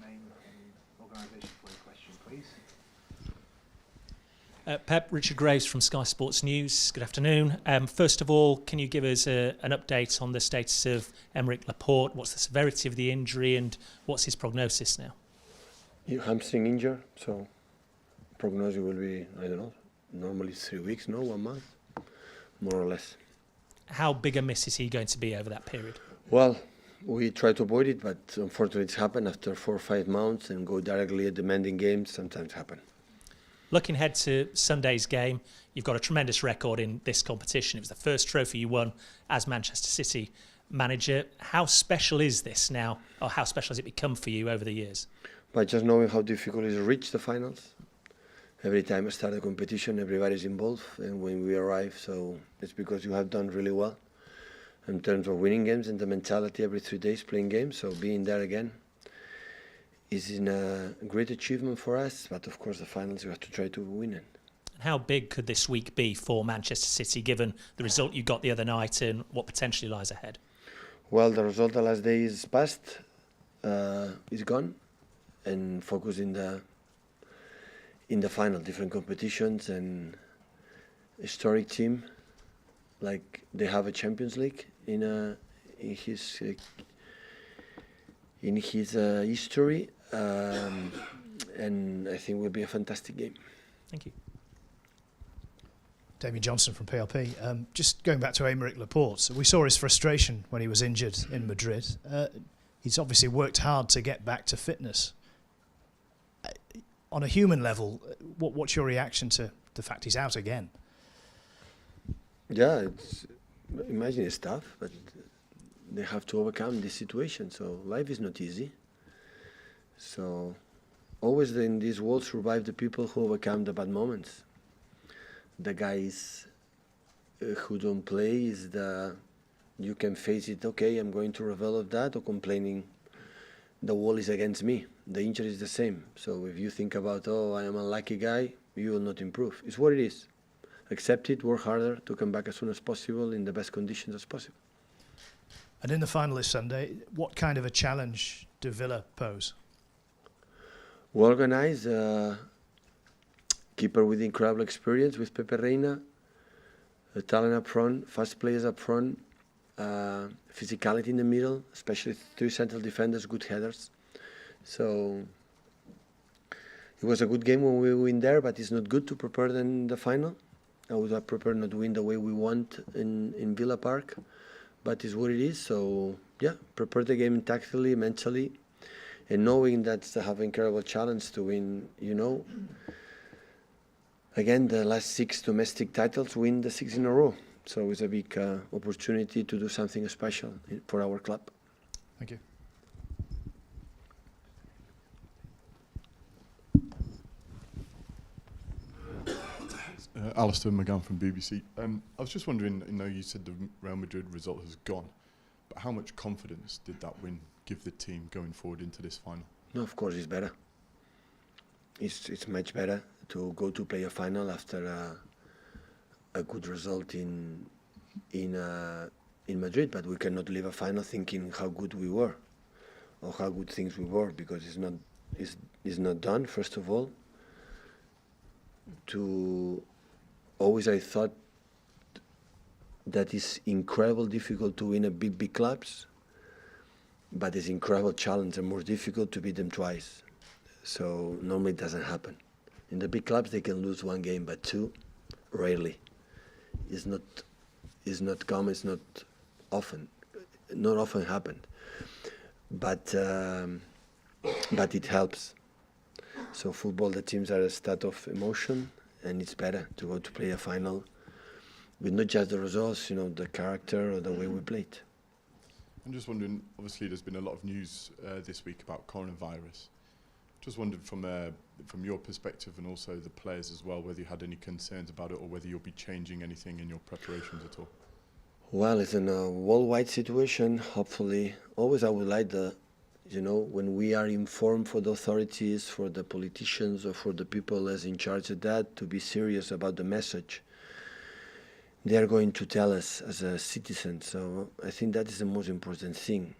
name and organisation for your question, please. Pep, Richard Graves from Sky Sports News. Good afternoon. First of all, can you give us an update on the status of Aymeric Laporte? What's the severity of the injury and what's his prognosis now? Hamstring injury, so prognosis will be, I don't know, normally 3 weeks, no, 1 month, more or less. How big a miss is he going to be over that period? Well, we try to avoid it, but unfortunately it's happened after 4 or 5 months and go directly at demanding games, sometimes happen. Looking ahead to Sunday's game, you've got a tremendous record in this competition. It was the first trophy you won as Manchester City manager. How special is this now, or how special has it become for you over the years? By just knowing how difficult it is to reach the finals. Every time I start a competition, everybody's involved, and when we arrive, so it's because you have done really well in terms of winning games and the mentality every 3 days playing games, so being there again is a great achievement for us, but of course the finals you have to try to win it. How big could this week be for Manchester City, given the result you got the other night and what potentially lies ahead? Well, the result the last day is past, is gone, and focus in the final, different competitions and historic team, like they have a Champions League in his history, and I think will be a fantastic game. Thank you. Damien Johnson from PLP. Just going back to Aymeric Laporte, we saw his frustration when he was injured in Madrid. He's obviously worked hard to get back to fitness. On a human level, what's your reaction to the fact he's out again? Yeah, imagine it's tough, but they have to overcome this situation. So life is not easy. So always in this world survive the people who overcome the bad moments. The guys who don't play is you can face it, okay, I'm going to revel of that, or complaining the wall is against me. The injury is the same. So if you think about, oh, I am a lucky guy, you will not improve. It's what it is. Accept it, work harder to come back as soon as possible in the best conditions as possible. And in the final this Sunday, what kind of a challenge do Villa pose? Well organized, keeper with incredible experience with Pepe Reina, talent up front, fast players up front, physicality in the middle, especially 3 central defenders, good headers. So it was a good game when we win there, but it's not good to prepare the final. I would have prepared not to win the way we want in Villa Park, but it's what it is. So yeah, prepare the game tactically, mentally, and knowing that I have an incredible challenge to win, again, the last 6 domestic titles, win the 6 in a row. So it's a big opportunity to do something special for our club. Thank you. Alistair McGann from BBC. I was just wondering, you said the Real Madrid result has gone, but how much confidence did that win give the team going forward into this final? No, of course it's better. It's much better to go to play a final after a good result in Madrid, but we cannot leave a final thinking how good we were or how good things we were, because it's not done. First of all, always I thought that it's incredibly difficult to win a big clubs, but it's incredible challenge and more difficult to beat them twice. So normally it doesn't happen. In the big clubs they can lose 1 game, but 2 rarely. It's not common. It's not often happened. But it helps. So football, the teams are a state of emotion, and it's better to go to play a final with not just the results, the character or the way we played. I'm just wondering, obviously there's been a lot of news this week about coronavirus. Just wondered from your perspective and also the players as well, whether you had any concerns about it or whether you'll be changing anything in your preparations at all. Well, it's a worldwide situation. Hopefully, always I would like when we are informed for the authorities, for the politicians or for the people as in charge of that, to be serious about the message they are going to tell us as a citizen. So I think that is the most important thing.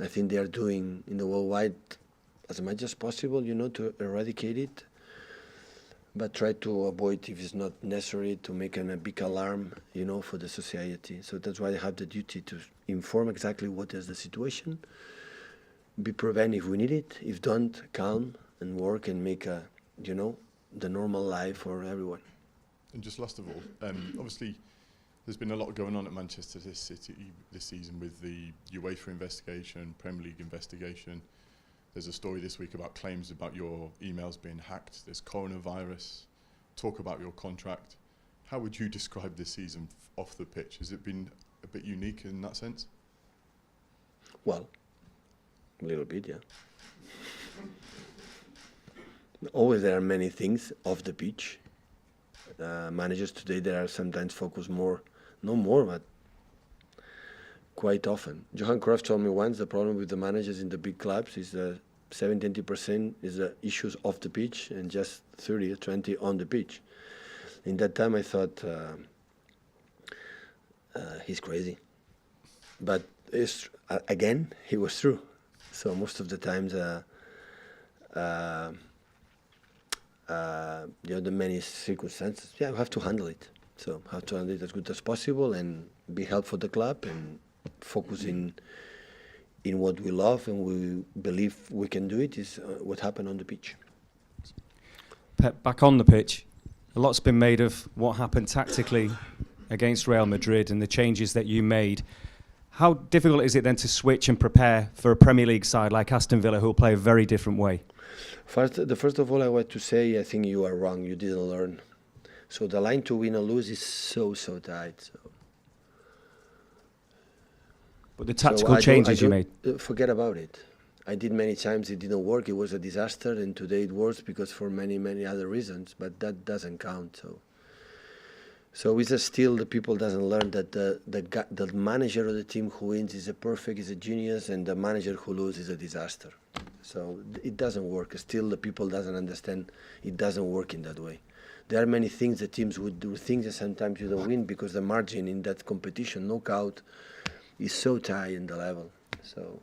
I think they are doing in the worldwide as much as possible, to eradicate it, but try to avoid, if it's not necessary, to make a big alarm, for the society. So that's why I have the duty to inform exactly what is the situation, be preventive if we need it, if don't, calm and work and make the normal life for everyone. And just last of all, obviously there's been a lot going on at Manchester City this season with the UEFA investigation, Premier League investigation. There's a story this week about claims about your emails being hacked. There's coronavirus, talk about your contract. How would you describe this season off the pitch? Has it been a bit unique in that sense? Well, a little bit, yeah. Always there are many things off the pitch. Managers today, there are sometimes focused more, no more, but quite often. Johan Cruyff told me once the problem with the managers in the big clubs is 70% is the issues off the pitch and just 30 or 20 on the pitch. In that time I thought he's crazy. But again, he was true. So most of the times the many circumstances, you have to handle it. So have to handle it as good as possible and be helpful for the club and focus in what we love and we believe we can do it is what happened on the pitch. Pep, back on the pitch, a lot's been made of what happened tactically against Real Madrid and the changes that you made. How difficult is it then to switch and prepare for a Premier League side like Aston Villa who will play a very different way? First of all, I want to say I think you are wrong. You didn't learn. So the line to win or lose is so tight. So. But the tactical changes you made? Forget about it. I did many times, it didn't work, it was a disaster, and today it works because for many other reasons, but that doesn't count. So it's still the people doesn't learn that the manager of the team who wins is a genius, and the manager who loses is a disaster. So it doesn't work. Still the people doesn't understand it doesn't work in that way. There are many things the teams would do, things that sometimes you don't win because the margin in that competition, knockout, is so tight in the level. So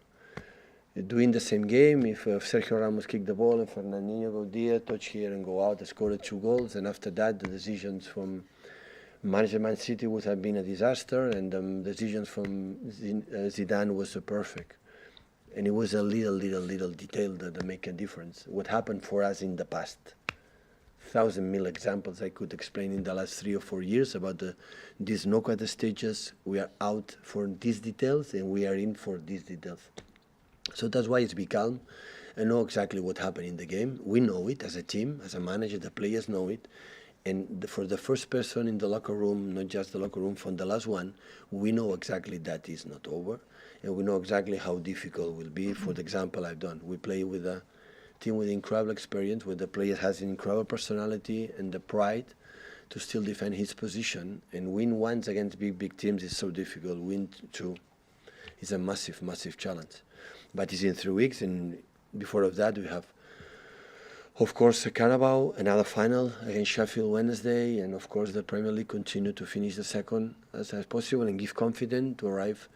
doing the same game, if Sergio Ramos kick the ball and Fernandinho go there, touch here and go out, score 2 goals, and after that the decisions from manager Man City would have been a disaster, and the decisions from Zidane was perfect. And it was a little detail that make a difference. What happened for us in the past. 1,000 examples I could explain in the last 3 or 4 years about these knockout stages. We are out for these details and we are in for these details. So that's why it's be calm and know exactly what happened in the game. We know it as a team, as a manager, the players know it. And for the first person in the locker room, not just the locker room, from the last one, we know exactly that is not over. And we know exactly how difficult it will be. For the example I've done, we play with a team with incredible experience, where the player has an incredible personality and the pride to still defend his position. And win once against big teams is so difficult. Win 2 is a massive challenge. But it's in 3 weeks, and before of that we have, of course, a Carabao, another final against Sheffield Wednesday, and of course the Premier League continue to finish the second as possible and give confidence to arrive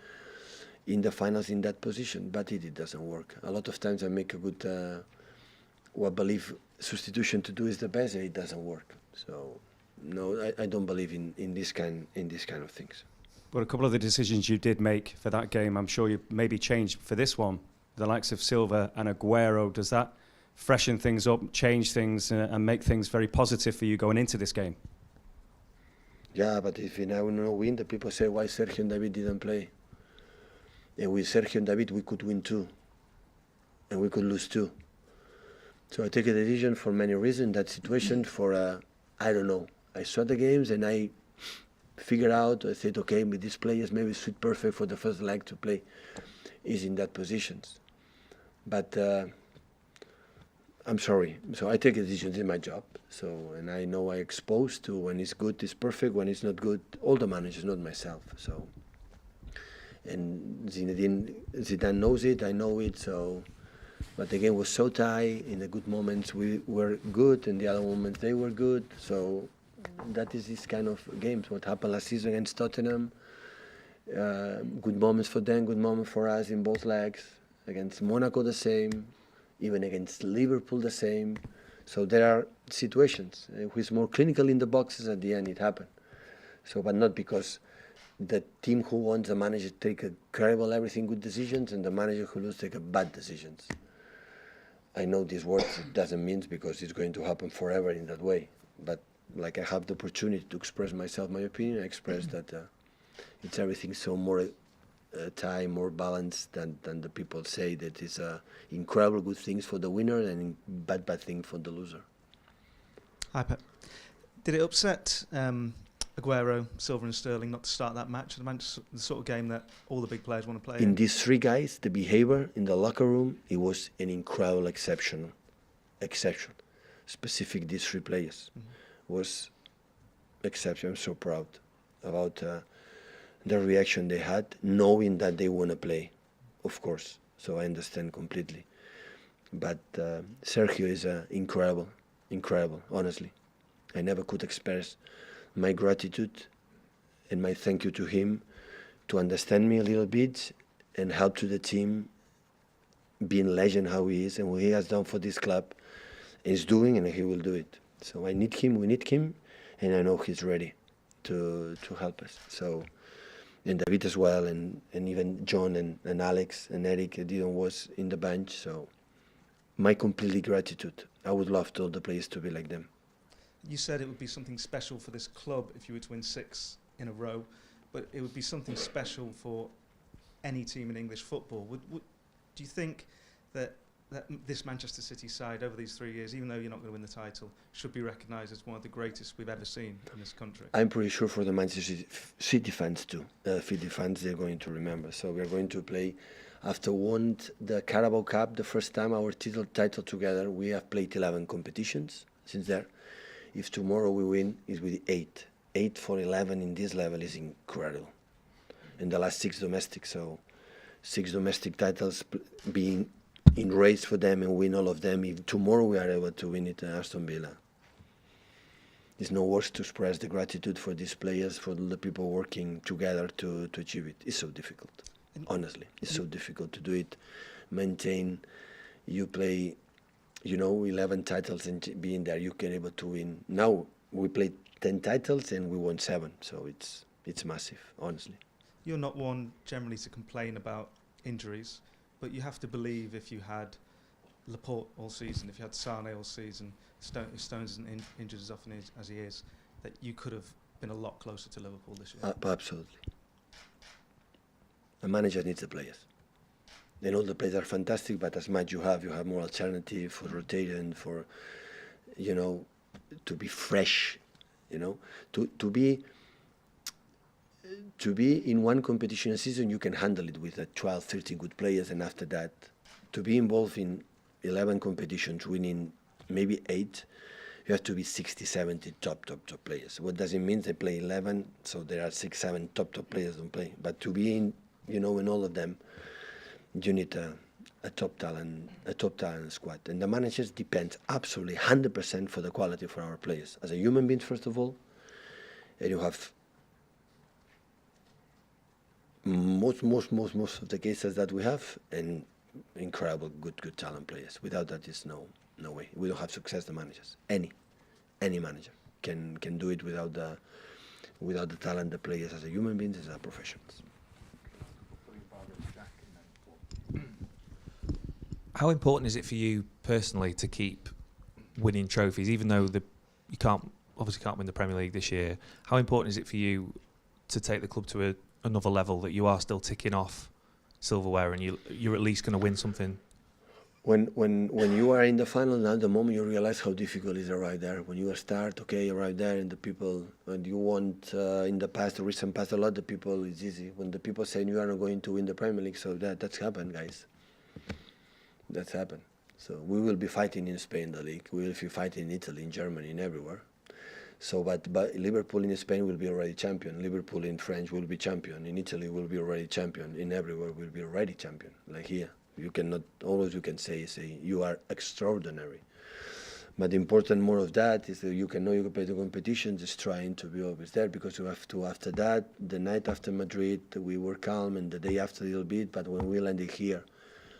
in the finals in that position. But it doesn't work. A lot of times I make a good, what believe substitution to do is the best, and it doesn't work. So no, I don't believe in this kind of things. But a couple of the decisions you did make for that game, I'm sure you maybe changed for this one. The likes of Silva and Aguero, does that freshen things up, change things, and make things very positive for you going into this game? Yeah, but if you now win, the people say why Sergio and David didn't play. And with Sergio and David, we could win 2, and we could lose 2. So I take a decision for many reasons. That situation for I don't know. I saw the games and I figured out. I said, okay, with these players, maybe it's perfect for the first leg to play. Is in that positions, but. I'm sorry. So I take decisions in my job. So, and I know I exposed to when it's good, it's perfect. When it's not good, all the managers, not myself. So, and Zidane knows it. I know it. So, but the game was so tight. In the good moments we were good, and the other moments they were good. So, that is this kind of games. What happened last season against Tottenham? Good moments for them, good moment for us in both legs. against Monaco the same, even against Liverpool the same. So there are situations who is more clinical in the boxes. At the end, it happened. So, but not because the team who wants the manager take incredible everything good decisions, and the manager who loses take bad decisions. I know these words, it doesn't mean because it's going to happen forever in that way. But like I have the opportunity to express myself, my opinion, I express that it's everything so more time, more balanced than the people say that it's incredible good things for the winner and bad thing for the loser. Hi, Pep. Did it upset Aguero, Silva and Sterling not to start that match? The sort of game that all the big players want to play in these three guys, the behavior in the locker room, it was an incredible exception. Specific these three players was exception. I'm so proud about the reaction they had, knowing that they want to play, of course. So I understand completely. But Sergio is incredible, honestly. I never could express my gratitude and my thank you to him to understand me a little bit and help to the team being legend how he is and what he has done for this club is doing, and he will do it. So I need him, we need him, and I know he's ready to help us. So, and David as well, and even John and Alex and Eric didn't was in the bench. So my completely gratitude. I would love to all the players to be like them. You said it would be something special for this club if you were to win 6 in a row, but it would be something special for any team in English football. Do you think that this Manchester City side over these 3 years, even though you're not going to win the title, should be recognised as one of the greatest we've ever seen in this country? I'm pretty sure for the Manchester City fans too, City fans, they're going to remember. So we're going to play, after won the Carabao Cup, the first time our title together, we have played 11 competitions since there. If tomorrow we win, it's with 8. 8 for 11 in this level is incredible. And the last 6 domestic, so 6 domestic titles being in race for them and win all of them. If tomorrow we are able to win it at Aston Villa, there's no words to express the gratitude for these players, for the people working together to achieve it. It's so difficult, honestly. It's so difficult to do it, maintain, you play, 11 titles and being there, you can able to win. Now we played 10 titles and we won 7, so it's massive, honestly. You're not one generally to complain about injuries, but you have to believe if you had Laporte all season, if you had Sane all season, Stones isn't injured as often as he is, that you could have been a lot closer to Liverpool this year. Absolutely. A manager needs the players. Then all the players are fantastic, but as much you have more alternative for rotation, for, to be fresh, to be in one competition a season, you can handle it with 12, 13 good players, and after that, to be involved in 11 competitions, winning maybe 8, you have to be 60, 70 top players. What does it mean? They play 11, so there are 6, 7 top players don't play. But to be in, in all of them, you need a top talent squad. And the managers depend absolutely 100% for the quality for our players. As a human being, first of all, and you have most of the cases that we have, and incredible good talent players. Without that, there's no way. We don't have success. The managers, any manager can do it without the talent the players as a human beings, as a professionals. How important is it for you personally to keep winning trophies, even though you can't win the Premier League this year? How important is it for you to take the club to another level, that you are still ticking off silverware and you're at least going to win something? When you are in the final, now the moment you realize how difficult it is to arrive there. When you start, okay, arrive there, and the people, when you want in the past, the recent past, a lot of people, it's easy. When the people say you are not going to win the Premier League, so that's happened, guys. That's happened. So we will be fighting in Spain, the league. We will be fighting in Italy, in Germany, in everywhere. So, but Liverpool in Spain will be already champion. Liverpool in France will be champion. In Italy will be already champion. In everywhere will be already champion. Like here, you cannot always you can say you are extraordinary. But the important more of that is that you can play the competition, just trying to be always there, because you have to. After that, the night after Madrid, we were calm, and the day after a little bit. But when we landed here,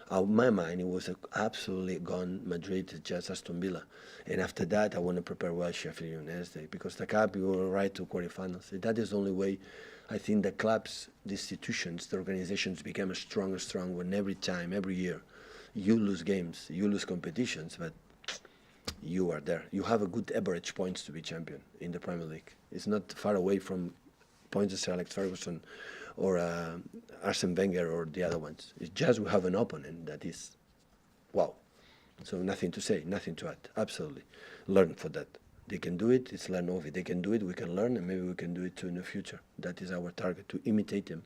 Out of my mind, it was absolutely gone. Madrid, just Aston Villa, and after that, I want to prepare well Sheffield Wednesday, because the cup you were right to quarterfinals. That is the only way. I think the clubs, the institutions, the organizations become strong when every time, every year, you lose games, you lose competitions, but you are there. You have a good average points to be champion in the Premier League. It's not far away from points of Sir Alex Ferguson or Arsene Wenger or the other ones. It's just we have an opponent that is, wow. So nothing to say, nothing to add. Absolutely, learn for that. They can do it. It's learn of it. They can do it. We can learn, and maybe we can do it too in the future. That is our target: to imitate them,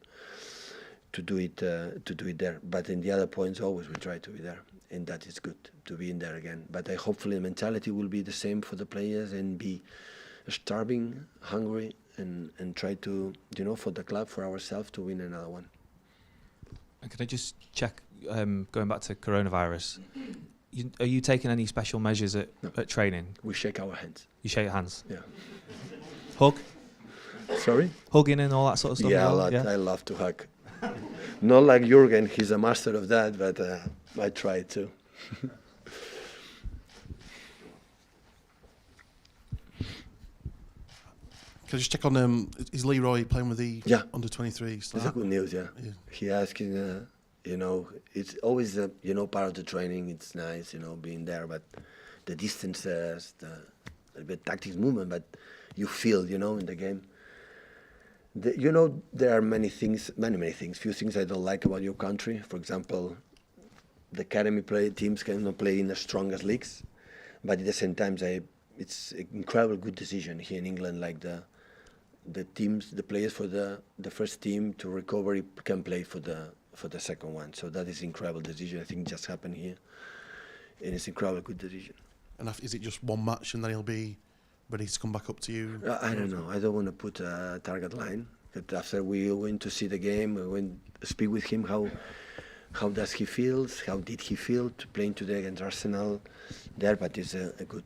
to do it there. But in the other points, always we try to be there, and that is good to be in there again. But hopefully the mentality will be the same for the players and be starving, hungry, and try to, for the club, for ourselves, to win another one. And can I just check, going back to coronavirus, are you taking any special measures at training? We shake our hands. You shake hands? Yeah. Hug? Sorry? Hugging and all that sort of stuff? Yeah, a lot. I love to hug. Not like Jurgen, he's a master of that, but I try to. Can I just check on, is Leroy playing with the under-23? It's a good news, yeah. He asking, it's always, part of the training. It's nice, being there, but the distances, the tactics movement, but you feel, in the game. There are many things, few things I don't like about your country. For example, the academy teams cannot play in the strongest leagues, but at the same time, it's an incredible good decision here in England, like the teams, the players for the first team to recovery can play for the second one. So that is incredible decision. I think just happened here, and it's incredible good decision. And is it just one match and then he'll be ready to come back up to you? I don't know. I don't want to put a target line. But after we went to see the game, we went to speak with him. How does he feel? How did he feel to playing today against Arsenal? There, but it's a good.